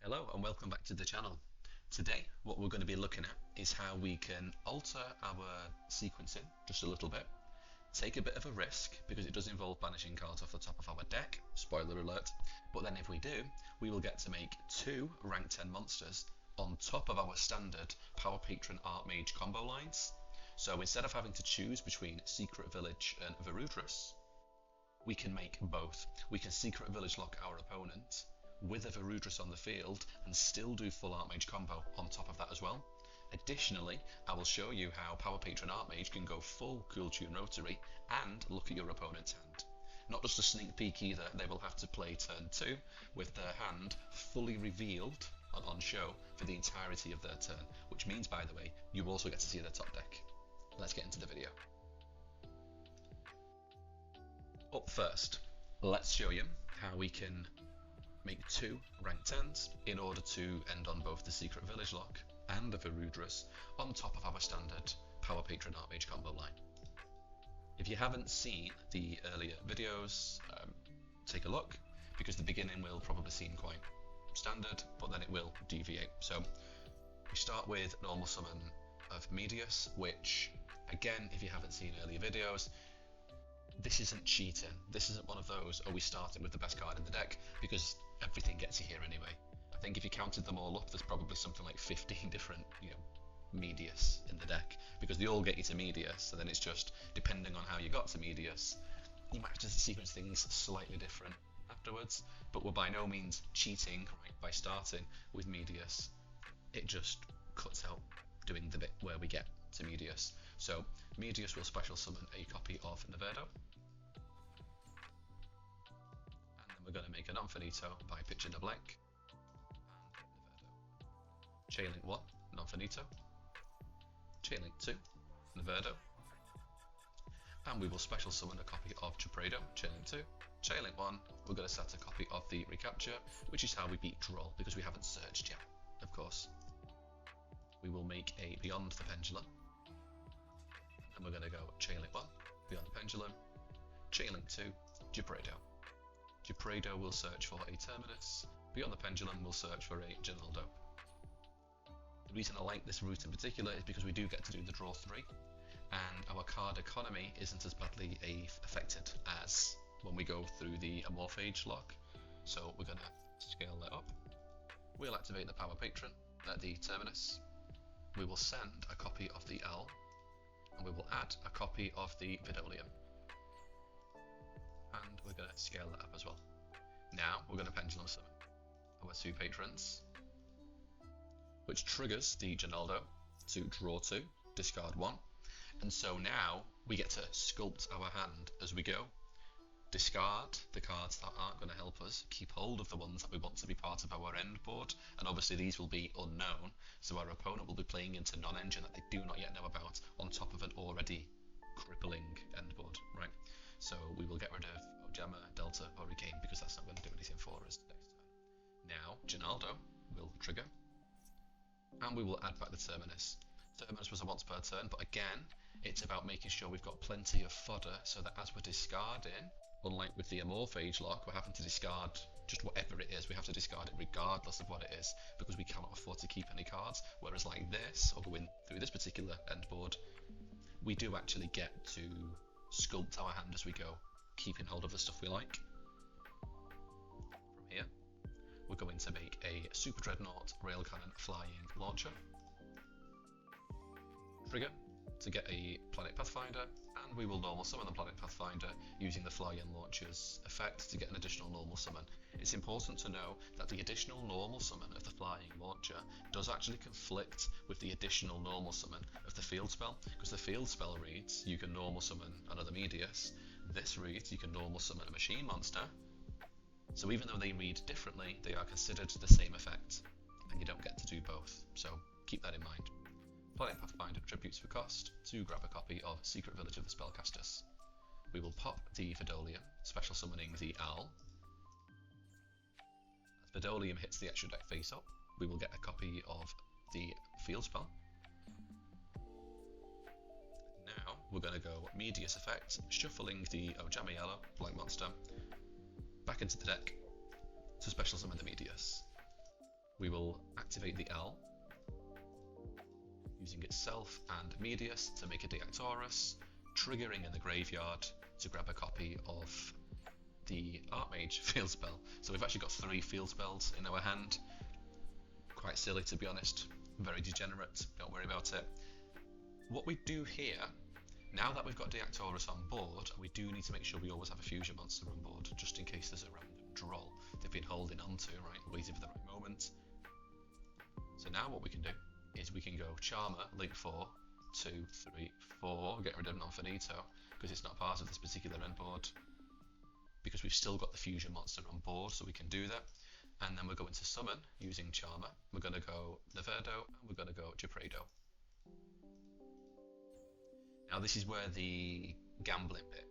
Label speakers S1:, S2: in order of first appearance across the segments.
S1: Hello and welcome back to the channel. Today what we're going to be looking at is how we can alter our sequencing just a little bit, take a bit of a risk because it does involve banishing cards off the top of our deck, spoiler alert, but then if we do, we will get to make two rank 10 monsters on top of our standard Power Patron Artmage combo lines. So instead of having to choose between Secret Village and Varudras, we can make both. We can Secret Village lock our opponent with a Varudras on the field and still do full Artmage combo on top of that as well. Additionally, I will show you how Power Patron Artmage can go full Cool Tune Rotary and look at your opponent's hand. Not just a sneak peek either, they will have to play turn 2 with their hand fully revealed on show for the entirety of their turn, which means, by the way, you also get to see their top deck. Let's get into the video. Up first, let's show you how we can make two rank 10s in order to end on both the Secret Village lock and the Varudras on top of our standard Power Patron Artmage combo line. If you haven't seen the earlier videos, take a look, because the beginning will probably seem quite standard, but then it will deviate. So we start with normal summon of Medius, which again, if you haven't seen earlier videos, this isn't cheating. This isn't one of those, we started with the best card in the deck, because everything gets you here anyway. I think if you counted them all up, there's probably something like 15 different, Medius in the deck, because they all get you to Medius, and then it's just, depending on how you got to Medius, you might have to sequence things slightly different afterwards, but we're by no means cheating by starting with Medius. It just cuts out doing the bit where we get to Medius. So Medius will special summon a copy of Neverdo, and then we're going to make a non-finito by pitching a blank and Neverdo. Chainlink 1, non-finito, Chainlink 2, Neverdo, and we will special summon a copy of Chaprado, Chainlink 2, Chainlink 1, we're going to set a copy of the Recapture, which is how we beat Droll, because we haven't searched yet, of course. We will make a Beyond the Pendulum, and we're going to go Chainlink 1, Beyond the Pendulum, Chainlink 2, Chaprado. Chaprado will search for a Terminus, Beyond the Pendulum will search for a Ginaldo. The reason I like this route in particular is because we do get to do the draw 3, and our card economy isn't as badly affected as when we go through the Amorphage lock, so we're going to scale that up. We'll activate the Power Patron at the Terminus, we will send a copy of the Owl, and we will add a copy of the Vidolium, and we're going to scale that up as well. Now we're going to Pendulum Summon our two patrons, which triggers the Ginaldo to draw 2, discard 1, and so now we get to sculpt our hand as we go. Discard the cards that aren't going to help us, keep hold of the ones that we want to be part of our end board, and obviously these will be unknown, so our opponent will be playing into non-engine that they do not yet know about, on top of an already crippling end board, right? So we will get rid of Ojama, Delta, Hurricane, because that's not going to do anything for us next turn. Now, Ginaldo will trigger, and we will add back the Terminus. Terminus was a once per turn, but again, it's about making sure we've got plenty of fodder, so that as we're discarding, unlike with the Amorphage lock, we're having to discard just whatever it is. We have to discard it regardless of what it is, because we cannot afford to keep any cards. Whereas like this, or going through this particular end board, we do actually get to sculpt our hand as we go, keeping hold of the stuff we like. From here, we're going to make a Super Dreadnought Rail Cannon Flying Launcher. Trigger to get a Planet Pathfinder, and we will normal summon the Planet Pathfinder using the Fly-In Launcher's effect to get an additional normal summon. It's important to know that the additional normal summon of the Flying Launcher does actually conflict with the additional normal summon of the field spell, because the field spell reads you can normal summon another Medius, this reads you can normal summon a machine monster, so even though they read differently, they are considered the same effect, and you don't get to do both, so keep that in mind. Planet Pathfinder tributes for cost to grab a copy of Secret Village of the Spellcasters. We will pop the Vidolium, special summoning the Owl. As Vidolium hits the extra deck face up, we will get a copy of the field spell. Now we're going to go Medius effect, shuffling the Ojama Yellow Blank Monster back into the deck to special summon the Medius. we will activate the L, using itself and Medius to make a Deactorus, triggering in the graveyard to grab a copy of the Artmage field spell. So we've actually got 3 field spells in our hand. Quite silly, to be honest. Very degenerate, don't worry about it. What we do here, now that we've got Deactorus on board, we do need to make sure we always have a fusion monster on board, just in case there's a random droll they've been holding onto, right, waiting for the right moment. So now what we can do is we can go Charmer, Link 4, 2, 3, 4, get rid of Non-Finito, because it's not part of this particular end board, because we've still got the fusion monster on board, so we can do that. And then we're going to summon using Charmer. We're going to go Neverdo, and we're going to go Geprado. Now this is where the gambling bit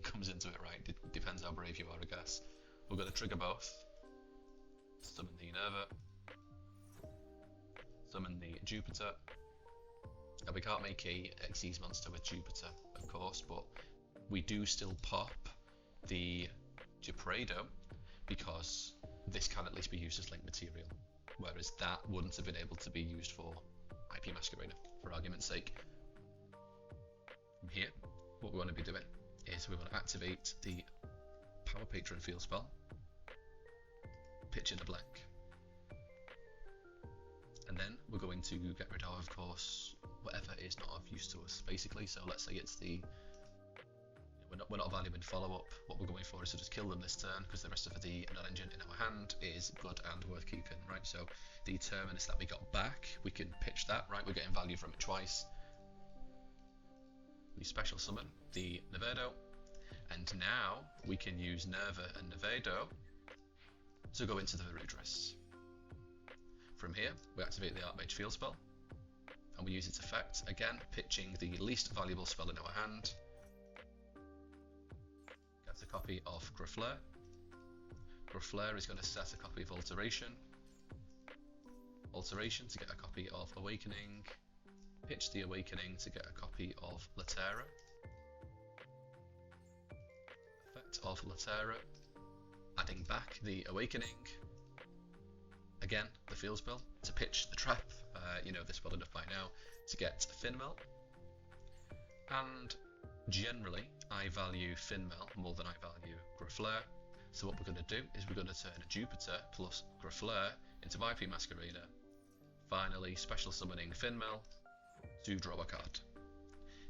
S1: comes into it, right? Depends how brave you are, I guess. We're going to trigger both. Summon the Nerva. Summon the Jupiter. Now we can't make a Xyz monster with Jupiter, of course, but we do still pop the Geprado because this can at least be used as link material, whereas that wouldn't have been able to be used for IP Masquerader, for argument's sake. From here, what we want to be doing is we want to activate the Power Patron field spell, pitch in a blank, and then we're going to get rid of course, whatever is not of use to us, basically. So let's say it's the we're not valuing follow-up. What we're going for is to just kill them this turn, because the rest of the non-engine in our hand is good and worth keeping, right? So the Terminus that we got back, we can pitch that, right? We're getting value from it twice. We special summon the Neverdo, and now we can use Nerva and Neverdo to go into the Varudras. From here, we activate the Artmage field spell, and we use its effect, again, pitching the least valuable spell in our hand. Gets a copy of Grafleur. Grafleur is going to set a copy of Alteration. Alteration to get a copy of Awakening. Pitch the Awakening to get a copy of Latera. Effect of Latera, adding back the Awakening. Again, the field spell to pitch the trap, you know this well enough by now, to get Finmel. And generally, I value Finmel more than I value Grafleur. So what we're going to do is we're going to turn Jupiter plus Grafleur into IP Masquerader. Finally, special summoning Finmel to draw a card.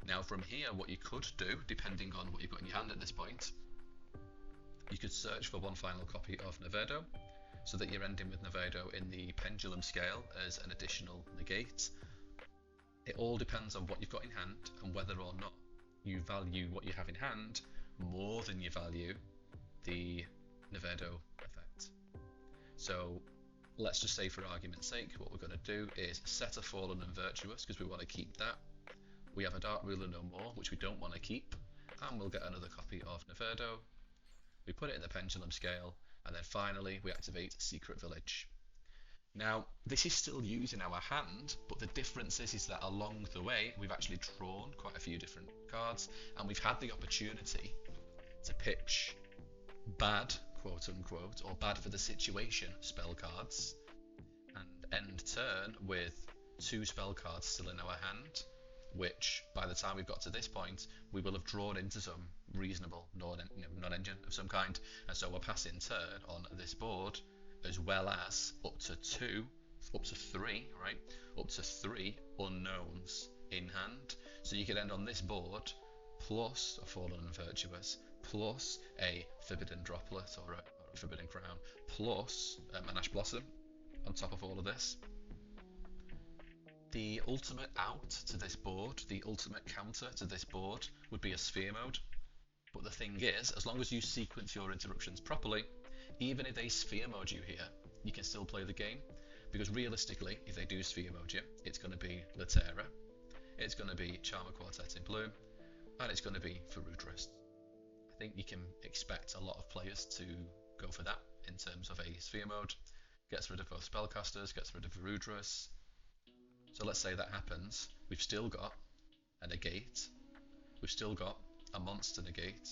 S1: Now from here, what you could do, depending on what you've got in your hand at this point, you could search for one final copy of Neverdo, so that you're ending with Neverdo in the pendulum scale as an additional negate. It all depends on what you've got in hand and whether or not you value what you have in hand more than you value the Neverdo effect. So let's just say, for argument's sake, what we're going to do is set a Fallen and Virtuous, because we want to keep that. We have a Dark Ruler no more, which we don't want to keep, and we'll get another copy of Neverdo. We put it in the pendulum scale, and then finally we activate Secret Village. Now this is still used in our hand, but the difference is that along the way we've actually drawn quite a few different cards, and we've had the opportunity to pitch bad, quote unquote, or bad for the situation spell cards, and end turn with 2 spell cards still in our hand, which by the time we've got to this point we will have drawn into some reasonable non-engine of some kind, and so we're passing turn on this board, as well as up to 3 unknowns in hand. So you could end on this board plus a Fallen and Virtuous, plus a Forbidden Droplet or a Forbidden Crown, plus an Ash Blossom on top of all of this. The ultimate out to this board, the ultimate counter to this board, would be a Sphere Mode. But the thing is, as long as you sequence your interruptions properly, even if they Sphere Mode you here, you can still play the game. Because realistically, if they do Sphere Mode you, it's going to be Latera, it's going to be Charmer Quartet in blue, and it's going to be Varudras. I think you can expect a lot of players to go for that in terms of a Sphere Mode. Gets rid of both spellcasters, gets rid of Varudras. So let's say that happens, we've still got a negate, we've still got a monster negate,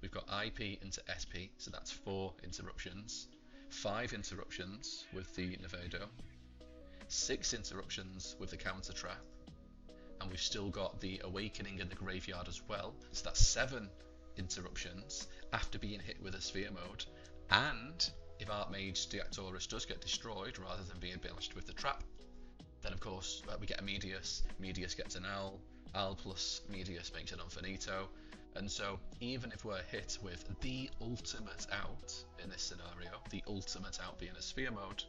S1: we've got IP into SP, so that's 4 interruptions, 5 interruptions with the Nevado, 6 interruptions with the counter trap, and we've still got the Awakening in the graveyard as well, so that's 7 interruptions after being hit with a Sphere Mode. And if Artmage Deactorus does get destroyed rather than being banished with the trap, then of course we get a Medius, Medius gets an Owl, Owl plus Medius makes it Infinito, and so even if we're hit with the ultimate out in this scenario, the ultimate out being a Sphere Mode,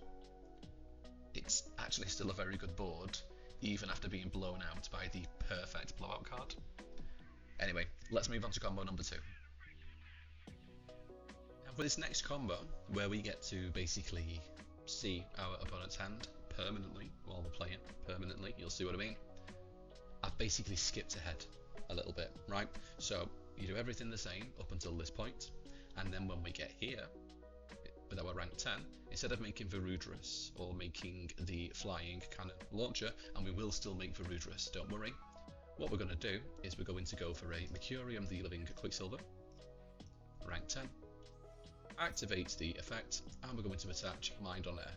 S1: it's actually still a very good board, even after being blown out by the perfect blowout card. Anyway, let's move on to combo number 2. Now for this next combo, where we get to basically see our opponent's hand permanently while we're playing, permanently, you'll see what I mean. I've basically skipped ahead a little bit, right? So you do everything the same up until this point, and then when we get here, with our rank 10, instead of making Varudras or making the flying cannon launcher, and we will still make Varudras, don't worry, what we're going to do is we're going to go for a Mercurium the Living Quicksilver, rank 10, activate the effect, and we're going to attach Mind on Air.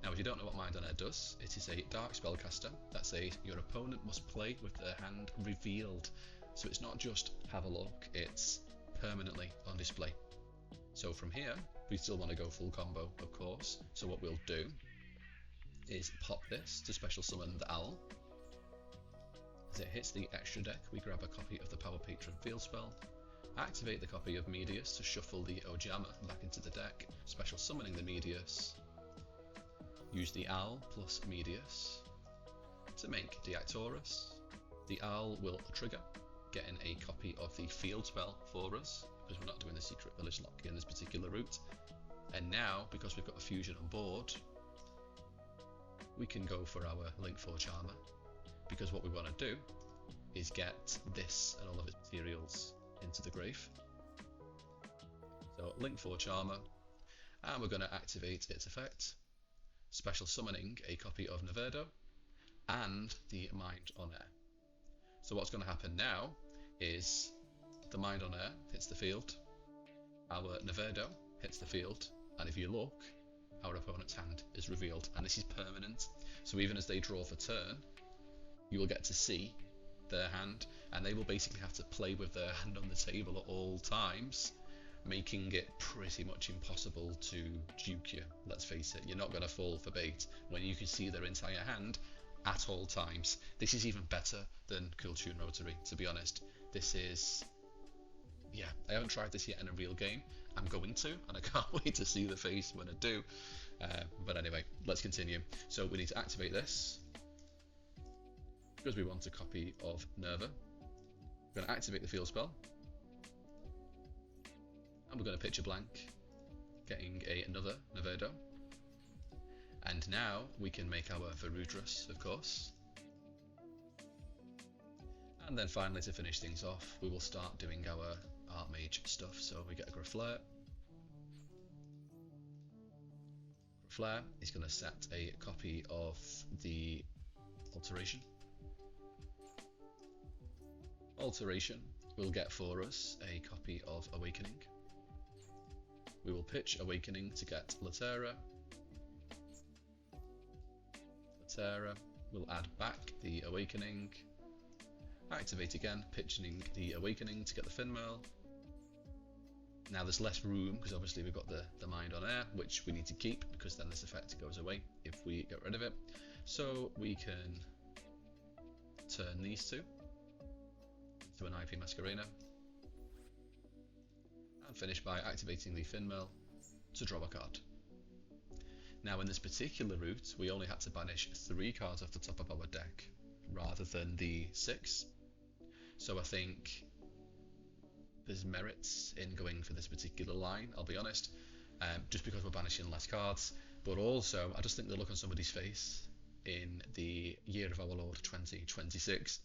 S1: Now if you don't know what Mind on Air does, it is a dark spellcaster that says your opponent must play with their hand revealed. So it's not just have a look, it's permanently on display. So from here, we still want to go full combo, of course. So what we'll do is pop this to special summon the Owl. As it hits the extra deck, we grab a copy of the Power Patron field spell, activate the copy of Medius to shuffle the Ojama back into the deck, special summoning the Medius, use the Owl plus Medius to make Deactorus. The Owl will trigger, getting a copy of the field spell for us, because we're not doing the secret village lock in this particular route. And now, because we've got a fusion on board, we can go for our Link 4 Charmer, because what we want to do is get this and all of its materials into the grave. So Link 4 Charmer, and we're going to activate its effect, special summoning a copy of Nevado and the Mind on Air. So what's going to happen now is the Mind on Air hits the field, our Nevado hits the field, and if you look, our opponent's hand is revealed, and this is permanent. So even as they draw for turn, you will get to see their hand, and they will basically have to play with their hand on the table at all times, making it pretty much impossible to juke you. Let's face it, you're not going to fall for bait when you can see their entire hand at all times. This is even better than Cool Tune Rotary, to be honest. This is, yeah, I haven't tried this yet in a real game. I'm going to, and I can't wait to see the face when I do. But anyway, let's continue. So we need to activate this, because we want a copy of Nerva. We're going to activate the field spell, and we're going to pitch a blank, getting another Nevado. And now we can make our Varudras, of course. And then finally, to finish things off, we will start doing our Artmage stuff. So we get a Graflair. Graflair is going to set a copy of the Alteration. Alteration will get for us a copy of Awakening. We will pitch Awakening to get Latera. Latera will add back the Awakening. Activate again, pitching the Awakening to get the Finmerl. Now there's less room because obviously we've got the Mind on Air, which we need to keep because then this effect goes away if we get rid of it. So we can turn these two to an IP Masquerena and finish by activating the Finmerl to draw a card. Now in this particular route we only had to banish 3 cards off the top of our deck rather than the 6, so I think there's merits in going for this particular line, I'll be honest, just because we're banishing less cards, but also I just think the look on somebody's face in the year of our Lord 2026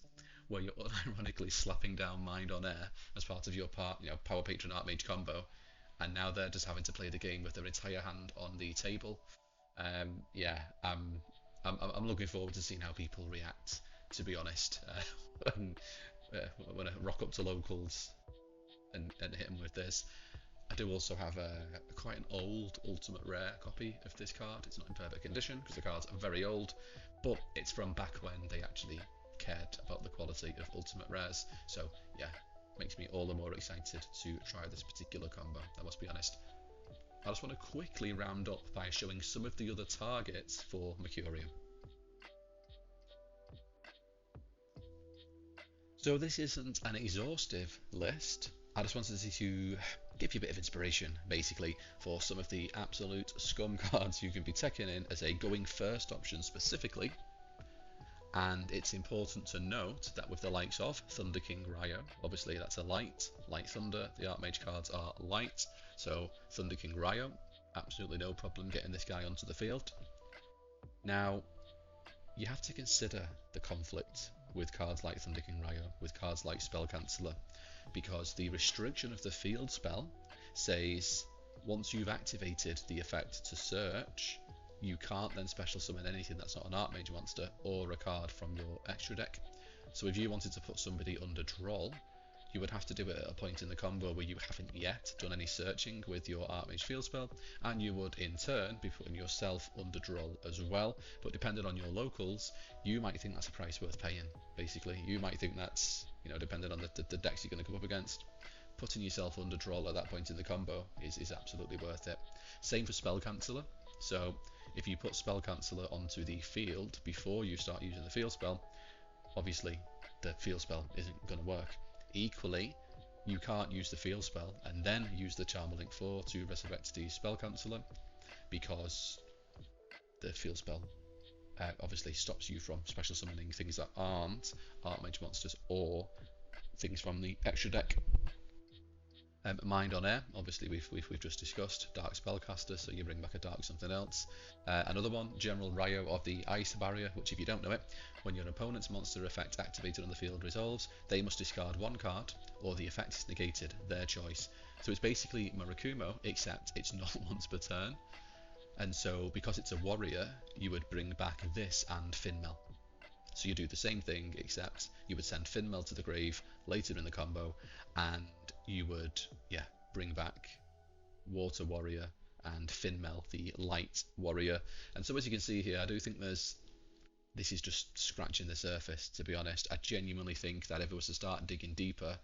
S1: where you're unironically slapping down Mind on Air as part of your Power Patron Artmage combo, and now they're just having to play the game with their entire hand on the table. Yeah, I'm looking forward to seeing how people react, to be honest, when I rock up to locals and hit them with this. I do also have quite an old Ultimate Rare copy of this card. It's not in perfect condition because the cards are very old, but it's from back when they actually cared about the quality of Ultimate Rares. So yeah, makes me all the more excited to try this particular combo, I must be honest. I just want to quickly round up by showing some of the other targets for Mercurium. So this isn't an exhaustive list. I just wanted to give you a bit of inspiration, basically, for some of the absolute scum cards you can be taking in as a going first option specifically. And it's important to note that with the likes of Thunder King Ryo, obviously that's a light Thunder, the Artmage cards are light, so Thunder King Ryo, absolutely no problem getting this guy onto the field. Now, you have to consider the conflict with cards like Thunder King Ryo, with cards like Spell Canceller, because the restriction of the field spell says once you've activated the effect to search, you can't then special summon anything that's not an Artmage monster or a card from your extra deck. So if you wanted to put somebody under Droll, you would have to do it at a point in the combo where you haven't yet done any searching with your Artmage field spell, and you would in turn be putting yourself under Droll as well. But depending on your locals, you might think that's a price worth paying. Basically, you might think that's, you know, depending on the decks you're going to come up against, putting yourself under Droll at that point in the combo is absolutely worth it. Same for Spell Canceller. So if you put Spell Canceller onto the field before you start using the field spell, obviously the field spell isn't going to work. Equally, you can't use the field spell and then use the Charmer Link 4 to resurrect the Spell Canceller, because the field spell obviously stops you from special summoning things that aren't Artmage monsters or things from the extra deck. Mind on Air, obviously we've just discussed Dark Spellcaster, so you bring back a dark something else. Another one, General Ryo of the Ice Barrier, which if you don't know it, when your opponent's monster effect activated on the field resolves, they must discard one card, or the effect is negated, their choice. So it's basically Murakumo, except it's not once per turn. And so because it's a warrior, you would bring back this and Finmel. So you do the same thing, except you would send Finmel to the grave later in the combo, and you would, yeah, bring back Water Warrior and Finmel, the Light Warrior. And so as you can see here, I do think this is just scratching the surface, to be honest. I genuinely think that if it was to start digging deeper,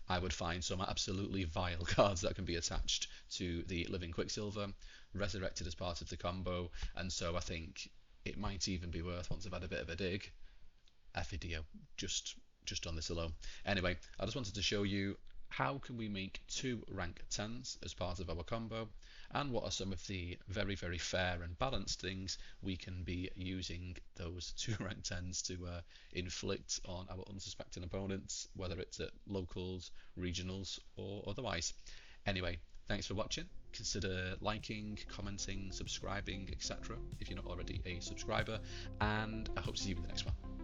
S1: I would find some absolutely vile cards that can be attached to the Living Quicksilver, resurrected as part of the combo, and so I think it might even be worth, once I've had a bit of a dig, a video just on this alone. Anyway, I just wanted to show you how can we make 2 rank 10s as part of our combo, and what are some of the very, very fair and balanced things we can be using those 2 rank 10s to inflict on our unsuspecting opponents, whether it's at locals, regionals, or otherwise. Anyway, thanks for watching. Consider liking, commenting, subscribing, etc. if you're not already a subscriber, and I hope to see you in the next one.